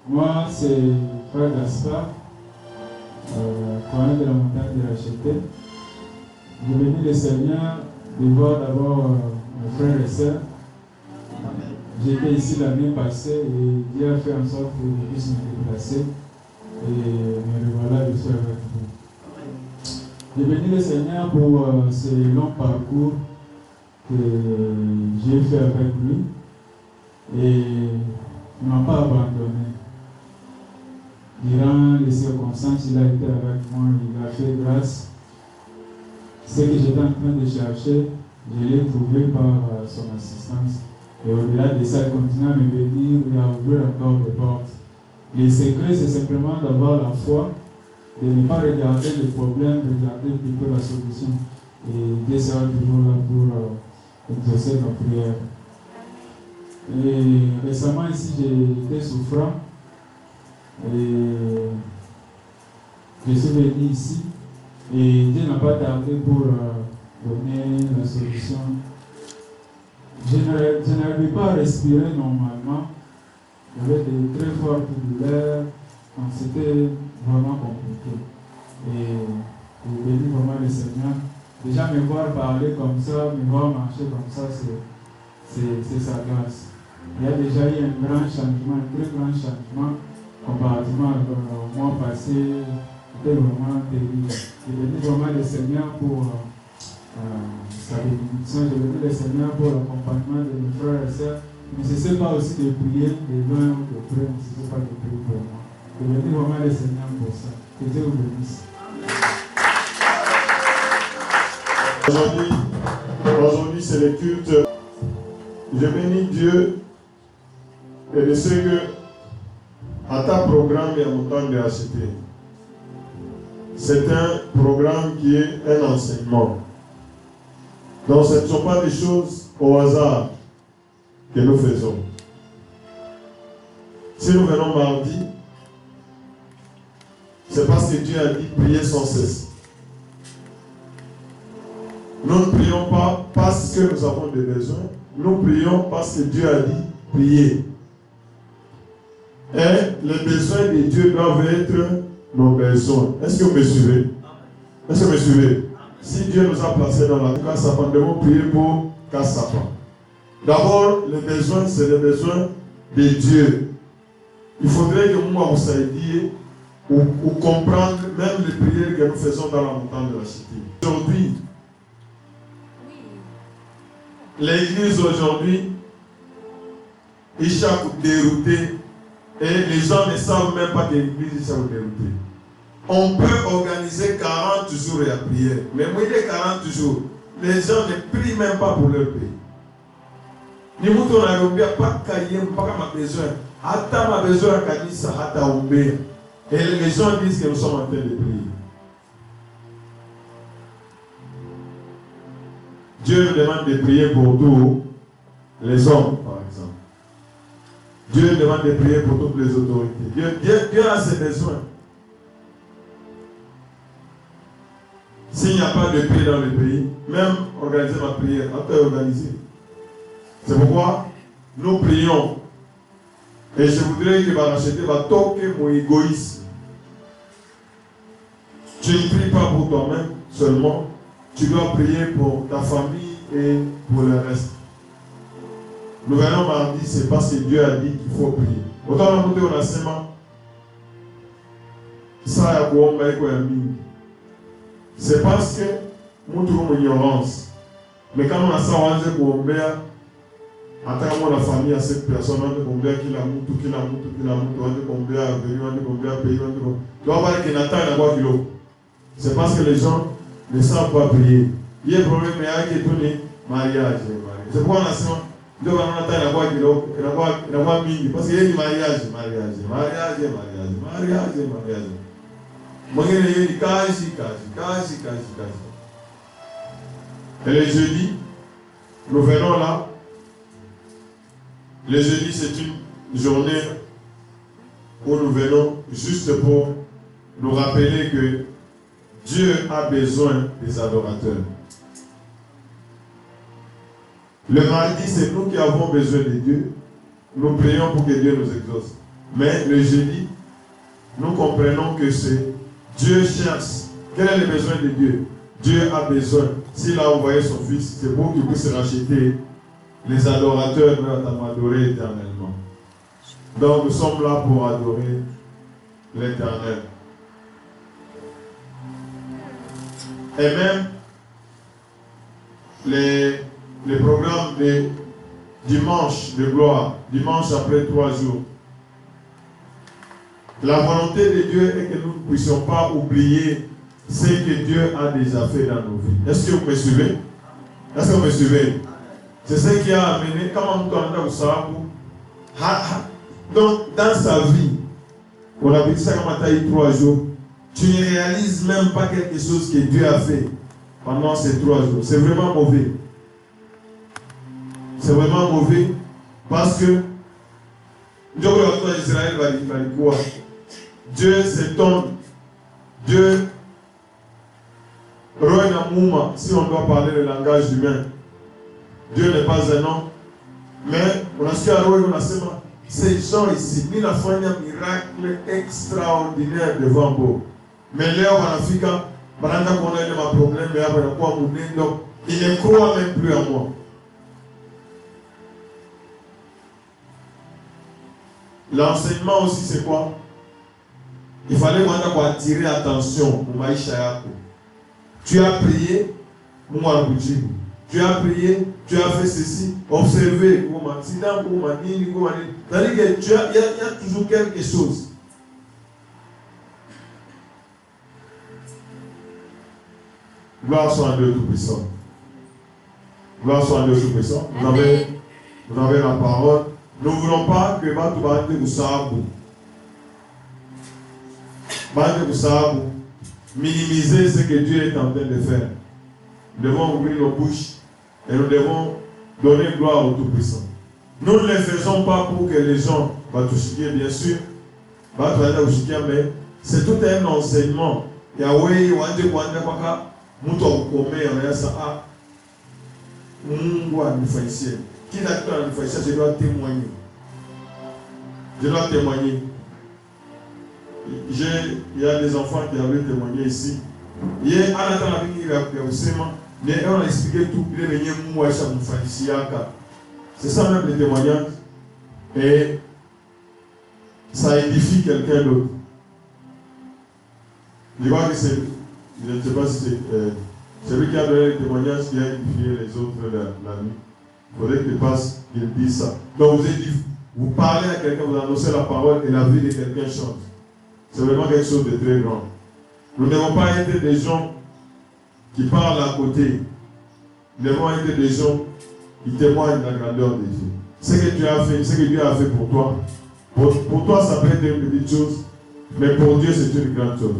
Moi, c'est Frère Gaspard, courant de la montagne de la Chete. Je bénis le Seigneur de voir d'abord mes frères et sœurs. J'étais ici l'année passée et Dieu a fait en sorte que je puisse me déplacer. Et me revoilà, je suis avec vous. Je bénis le Seigneur pour ce long parcours que j'ai fait avec lui. Et il ne m'a pas abandonné. Durant les circonstances, il a été avec moi, il a fait grâce. Ce que j'étais en train de chercher, je l'ai trouvé par son assistance. Et au-delà de ça, il continue à me bénir et à ouvrir encore des portes. Le secret, c'est simplement d'avoir la foi, de ne pas regarder les problèmes, de regarder plutôt la solution. Et Dieu sera toujours là pour exaucer nos prières. Et récemment, ici, j'étais souffrant. Et je suis venu ici. Et Dieu n'a pas tardé pour donner la solution. Je n'arrivais pas à respirer normalement. J'avais de très fortes douleurs. Donc c'était vraiment compliqué. Et je bénis vraiment le Seigneur. Déjà me voir parler comme ça, me voir marcher comme ça, c'est sa grâce. Il y a déjà eu un grand changement, un très grand changement comparativement au mois passé. C'était vraiment terrible. Je bénis vraiment le Seigneur pour sa bénédiction. Je bénis le Seigneur pour l'accompagnement de mes frères et sœurs. Ne cessez pas aussi de prier, de loin ou de près, ne cessez pas de prier pour moi. Je bénis vraiment le Seigneur pour ça. Que Dieu vous bénisse. Aujourd'hui c'est le culte. Je bénis Dieu et je sais que à ta programme et à mon temps de acheter. C'est un programme qui est un enseignement. Donc ce ne sont pas des choses au hasard que nous faisons. Si nous venons mardi, c'est parce que Dieu a dit prier sans cesse. Nous ne prions pas parce que nous avons des besoins, nous prions parce que Dieu a dit prier. Et les besoins de Dieu doivent être nos besoins. Est-ce que vous me suivez? Est-ce que vous me suivez? Si Dieu nous a placés dans la Kassapa, nous devons prier pour Kassapa. D'abord, les besoins, c'est les besoins de Dieu. Il faudrait que moi vous aidiez ou comprendre même les prières que nous faisons dans la montagne de la cité. Aujourd'hui, l'église aujourd'hui est chaque déroutée et les gens ne savent même pas que l'église est chaque déroutée. On peut organiser 40 jours et la prière, mais moi il y a 40 jours, les gens ne prient même pas pour leur pays. Ni mtu anarudia paka yeye mpaka mabesoin hata mabesoin ya kanisa hata ombea. Et les gens disent que nous sommes en train de prier. Dieu nous demande de prier pour tous les hommes, par exemple. Dieu nous demande de prier pour toutes les autorités. Dieu a ses besoins. S'il n'y a pas de paix dans le pays, même organiser ma prière, on peut organiser. C'est pourquoi nous prions. Et je voudrais que Barachete va toquer mon égoïsme. Tu ne pries pas pour toi-même seulement. Tu dois prier pour ta famille et pour le reste. Nous venons mardi, c'est parce que Dieu a dit qu'il faut prier. Autant nous on a seulement ça c'est parce que nous trouvons une ignorance. Mais quand on a ça, on a dit qu'on attends la famille à cette personne, on a dit combien qu'il a moutou, on a dit combien a venu, on a dit combien a payé, on a dit combien. Tu vas voir qu'il y a un kilo. C'est parce que les gens ne savent pas prier. Il y a un problème, mais il y a tout mariage. C'est pourquoi on a ça. Nous avons un kilo, il y a mille. Parce qu'il y a du mariage. Et le jeudi, nous venons là. Le jeudi, c'est une journée où nous venons juste pour nous rappeler que Dieu a besoin des adorateurs. Le mardi, c'est nous qui avons besoin de Dieu. Nous prions pour que Dieu nous exauce. Mais le jeudi, nous comprenons que c'est Dieu cherche. Quel est le besoin de Dieu? Dieu a besoin. S'il a envoyé son Fils, c'est pour qu'il puisse racheter les adorateurs doivent m'adorer éternellement. Donc nous sommes là pour adorer l'Éternel. Et même les programmes de dimanche de gloire, dimanche après 3 jours. La volonté de Dieu est que nous ne puissions pas oublier ce que Dieu a déjà fait dans nos vies. Est-ce que vous me suivez? Est-ce que vous me suivez? C'est ce qui a amené, comme on donc dans sa vie, on a vu ça comme on a eu 3 jours, tu ne réalises même pas quelque chose que Dieu a fait pendant ces 3 jours. C'est vraiment mauvais. C'est vraiment mauvais parce que Israël va dire quoi? Dieu s'étonne. Dieu, si on doit parler le langage humain, Dieu n'est pas un homme, mais on a su à Roy, on a sema, ces gens ici, ils ont fait un miracle extraordinaire devant vous. Mais là, en Afrique, on a un problème, il ne croit même plus à moi. L'enseignement aussi, c'est quoi? Il fallait attirer l'attention pour Maïcha. Tu as prié, tu as prié, tu as fait ceci, observé, c'est-à-dire qu'il y a toujours quelque chose. Gloire soit à Dieu Tout-Puissant. Gloire soit à Dieu Tout-Puissant. Vous avez la parole. Nous ne voulons pas que minimiser ce que Dieu est en train de faire. Nous devons ouvrir nos bouches et nous devons donner gloire au Tout-Puissant. Nous ne le faisons pas pour que les gens toucher, bien sûr, mais c'est tout un enseignement. Yahweh, Mungu anifanyie. Qui n'a pas anifanyie, je dois témoigner. Je dois témoigner. Il y a des enfants qui avaient témoigné ici. Hier, à la temps, on a expliqué tout. C'est ça même le témoignage. Et ça édifie quelqu'un d'autre. Je crois que c'est. Je ne sais pas si c'est celui qui a donné le témoignage qui a édifié les autres la nuit. Il faudrait qu'il dise ça. Donc vous parlez à quelqu'un, vous annoncez la parole et la vie de quelqu'un change. C'est vraiment quelque chose de très grand. Nous ne devons pas être des gens qui parlent à côté. Nous devons être des gens qui témoignent de la grandeur de Dieu. Ce que tu as fait, ce que Dieu a fait pour toi. Pour toi, ça peut être une petite chose, mais pour Dieu, c'est une grande chose.